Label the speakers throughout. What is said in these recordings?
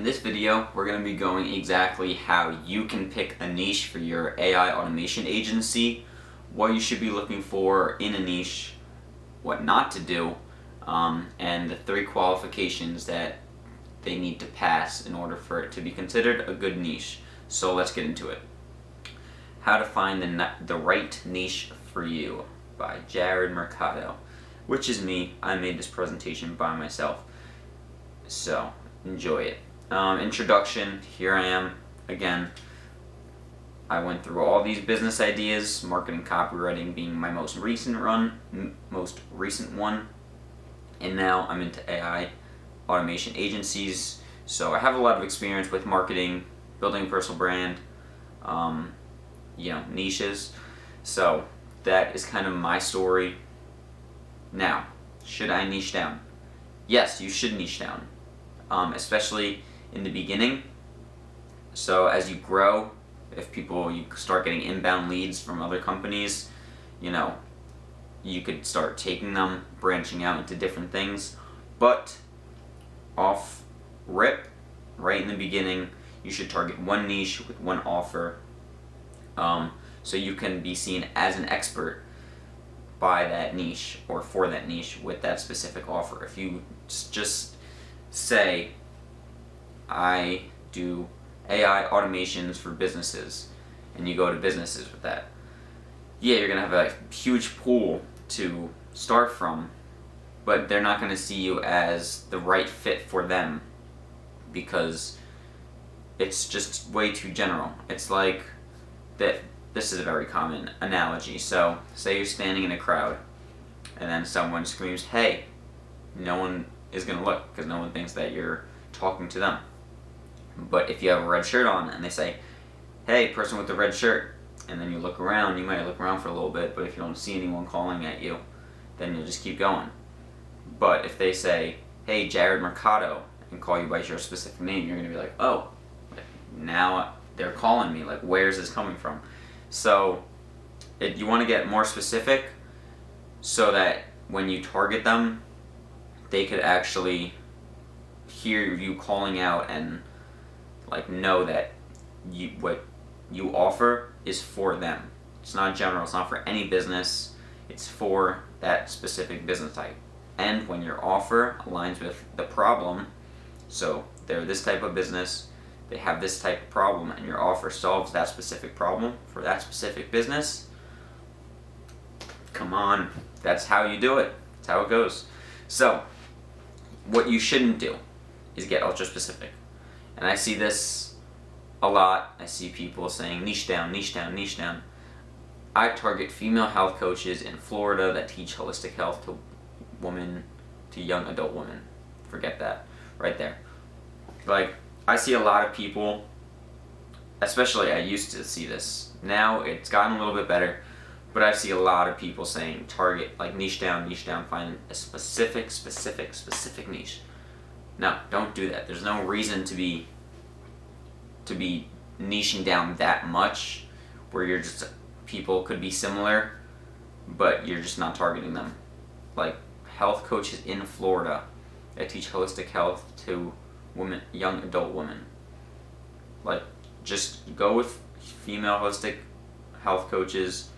Speaker 1: In this video, we're going to be going exactly how you can pick a niche for your AI automation agency, what you should be looking for in a niche, what not to do, and the 3 qualifications that they need to pass in order for it to be considered a good niche. So let's get into it. How to find the right niche for you by Jared Mercado, which is me. I made this presentation by myself. So enjoy it. Introduction, here I am again. I went through all these business ideas, marketing copywriting being my most recent one, and now I'm into AI automation agencies. So I have a lot of experience with marketing, building a personal brand, niches. So that is kind of my story. Now, should I niche down? Yes, you should niche down, especially in the beginning. So as you grow, if you start getting inbound leads from other companies, you could start taking them, branching out into different things. But off rip, right in the beginning, you should target one niche with one offer, so you can be seen as an expert by that niche or for that niche with that specific offer. If you just say, I do AI automations for businesses, and you go to businesses with that, you're going to have a huge pool to start from, but they're not going to see you as the right fit for them because it's just way too general. It's like that. This is a very common analogy. So say you're standing in a crowd and then someone screams, "Hey," no one is going to look because no one thinks that you're talking to them. But if you have a red shirt on and they say, "Hey, person with the red shirt," and then you look around, you might look around for a little bit, but if you don't see anyone calling at you, then you'll just keep going. But if they say, "Hey, Jared Mercado," and call you by your specific name, you're going to be like, "Oh, now they're calling me, like where's this coming from?" So you want to get more specific so that when you target them, they could actually hear you calling out and know that what you offer is for them. It's not general, it's not for any business, it's for that specific business type. And when your offer aligns with the problem, so they're this type of business, they have this type of problem, and your offer solves that specific problem for that specific business, come on, that's how you do it. That's how it goes. So what you shouldn't do is get ultra specific. And I see this a lot. I see people saying niche down, niche down, niche down. I target female health coaches in Florida that teach holistic health to young adult women. Forget that right there. I see a lot of people, especially I used to see this. Now it's gotten a little bit better, but I see a lot of people saying target, niche down, find a specific niche. No, don't do that. There's no reason to be niching down that much where people could be similar, but you're just not targeting them. Health coaches in Florida that teach holistic health to young adult women. Just go with female holistic health coaches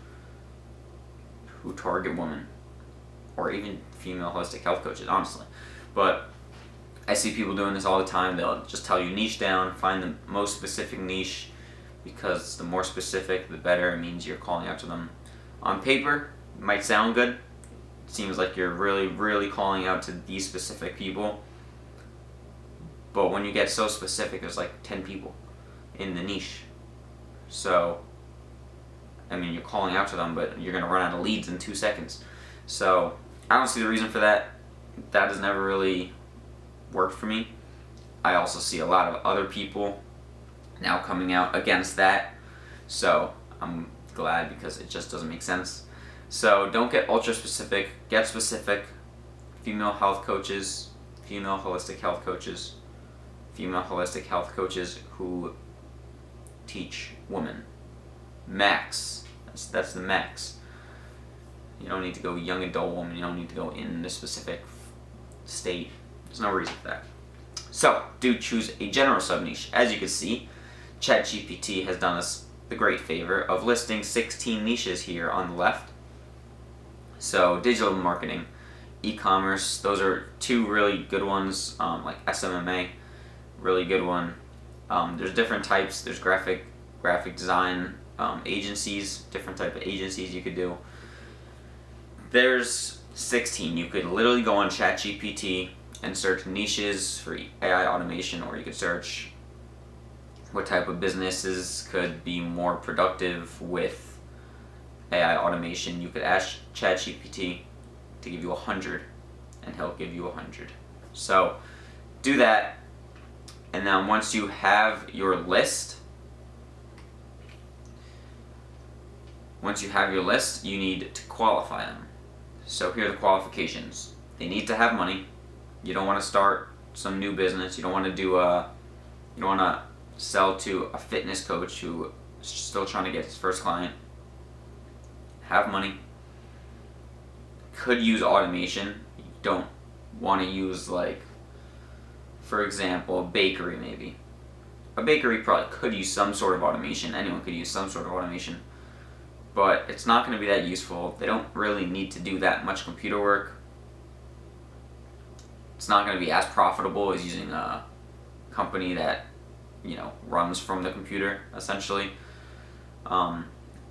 Speaker 1: who target women, or even female holistic health coaches, honestly. But I see people doing this all the time. They'll just tell you niche down, find the most specific niche, because the more specific, the better. It means you're calling out to them. On paper, it might sound good. It seems like you're really, really calling out to these specific people. But when you get so specific, there's 10 people in the niche. So, you're calling out to them, but you're going to run out of leads in 2 seconds. So, I don't see the reason for that. That has never really worked for me. I also see a lot of other people now coming out against that. So, I'm glad because it just doesn't make sense. So, don't get ultra specific. Get specific. Female health coaches, female holistic health coaches, female holistic health coaches who teach women. Max. That's the max. You don't need to go young adult woman. You don't need to go in a specific state. There's no reason for that. So do choose a general sub-niche. As you can see, ChatGPT has done us the great favor of listing 16 niches here on the left. So digital marketing, e-commerce, those are two really good ones, like SMMA, really good one. There's different types. There's graphic design agencies, different type of agencies you could do. There's 16. You could literally go on ChatGPT and search niches for AI automation, or you could search what type of businesses could be more productive with AI automation. You could ask ChatGPT to give you 100, and he'll give you 100. So do that, and then once you have your list, you need to qualify them. So here are the qualifications. They need to have money. You don't want to start some new business. You don't want to sell to a fitness coach who is still trying to get his first client. Have money. Could use automation. You don't want to use, like, for example, a bakery maybe. A bakery probably could use some sort of automation. Anyone could use some sort of automation. But it's not going to be that useful. They don't really need to do that much computer work. It's not going to be as profitable as using a company that, runs from the computer, essentially.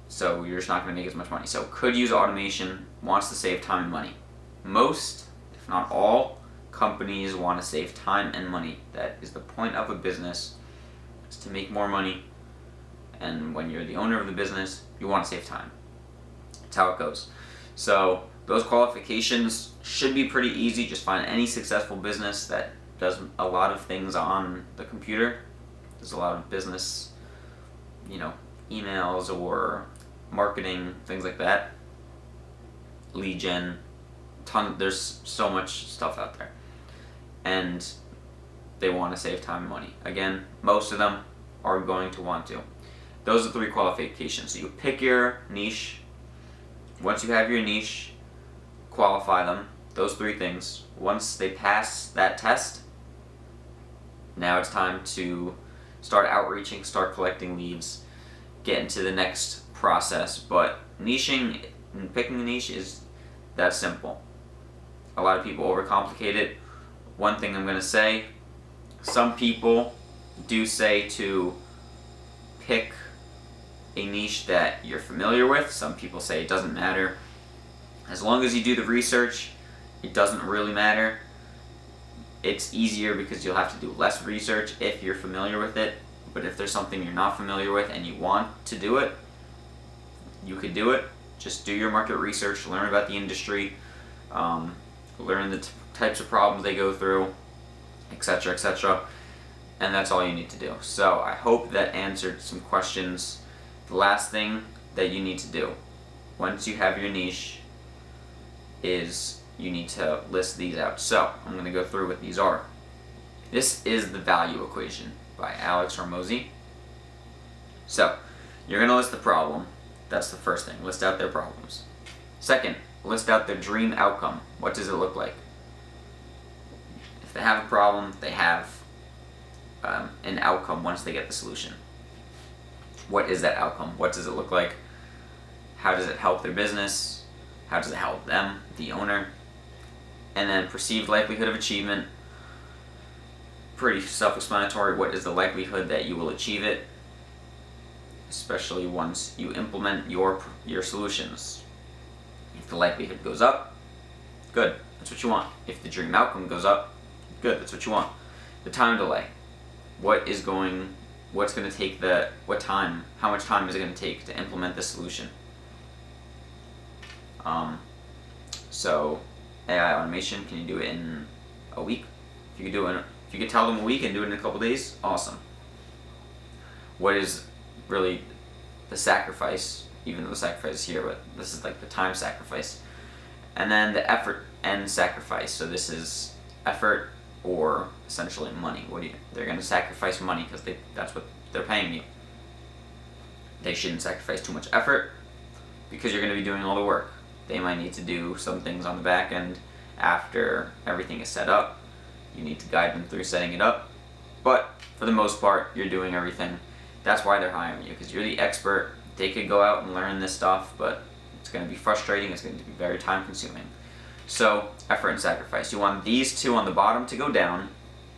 Speaker 1: So you're just not going to make as much money. So could use automation, wants to save time and money. Most, if not all, companies want to save time and money. That is the point of a business, is to make more money. And when you're the owner of the business, you want to save time. That's how it goes. So those qualifications should be pretty easy. Just find any successful business that does a lot of things on the computer. There's a lot of business, emails or marketing, things like that. Lead gen, there's so much stuff out there. And they want to save time and money. Again, most of them are going to want to. Those are 3 qualifications. So you pick your niche. Once you have your niche, qualify them. Those 3 things. Once they pass that test, now it's time to start outreaching, start collecting leads, get into the next process. But niching and picking a niche is that simple. A lot of people overcomplicate it. One thing I'm going to say, some people do say to pick a niche that you're familiar with. Some people say it doesn't matter. As long as you do the research, it doesn't really matter. It's easier because you'll have to do less research if you're familiar with it. But if there's something you're not familiar with and you want to do it, you could do it. Just do your market research, learn about the industry, learn the types of problems they go through, etc., etc. And that's all you need to do. So I hope that answered some questions. The last thing that you need to do, once you have your niche, is you need to list these out. So I'm going to go through what these are. This is the value equation by Alex Hormozi. So you're going to list the problem. That's the first thing. List out their problems. Second, list out their dream outcome. What does it look like? If they have a problem, they have an outcome once they get the solution. What is that outcome? What does it look like? How does it help their business? How does it help them, the owner? And then perceived likelihood of achievement. Pretty self-explanatory. What is the likelihood that you will achieve it? Especially once you implement your solutions. If the likelihood goes up, good, that's what you want. If the dream outcome goes up, good, that's what you want. The time delay. How much time is it going to take to implement this solution? So AI automation, can you do it in a week? If you could tell them a week and do it in a couple days, awesome. What is really the sacrifice, even though the sacrifice is here, but this is like the time sacrifice. And then the effort and sacrifice. So this is effort or essentially money. They're going to sacrifice money because that's what they're paying you. They shouldn't sacrifice too much effort because you're going to be doing all the work. They might need to do some things on the back end after everything is set up You need to guide them through setting it up. But for the most part, you're doing everything. That's why they're hiring you, because you're the expert. They could go out and learn this stuff, but it's going to be frustrating. It's going to be very time consuming. So, effort and sacrifice. You want these two on the bottom to go down.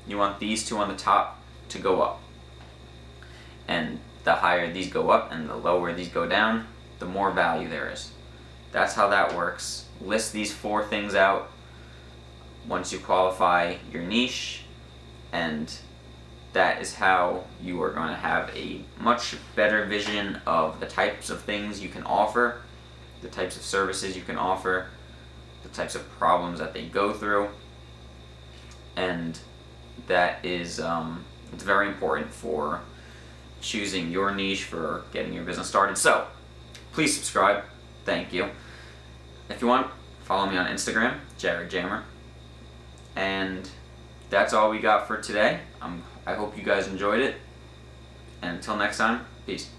Speaker 1: You want these two on the top to go up. And the higher these go up and the lower these go down, the more value there is. That's how that works. List these 4 things out once you qualify your niche, and that is how you are going to have a much better vision of the types of things you can offer, the types of services you can offer, the types of problems that they go through, and that is it's very important for choosing your niche, for getting your business started. So please subscribe. Thank you. If you want, follow me on Instagram, Jared Jammer. And that's all we got for today. I hope you guys enjoyed it. And until next time, peace.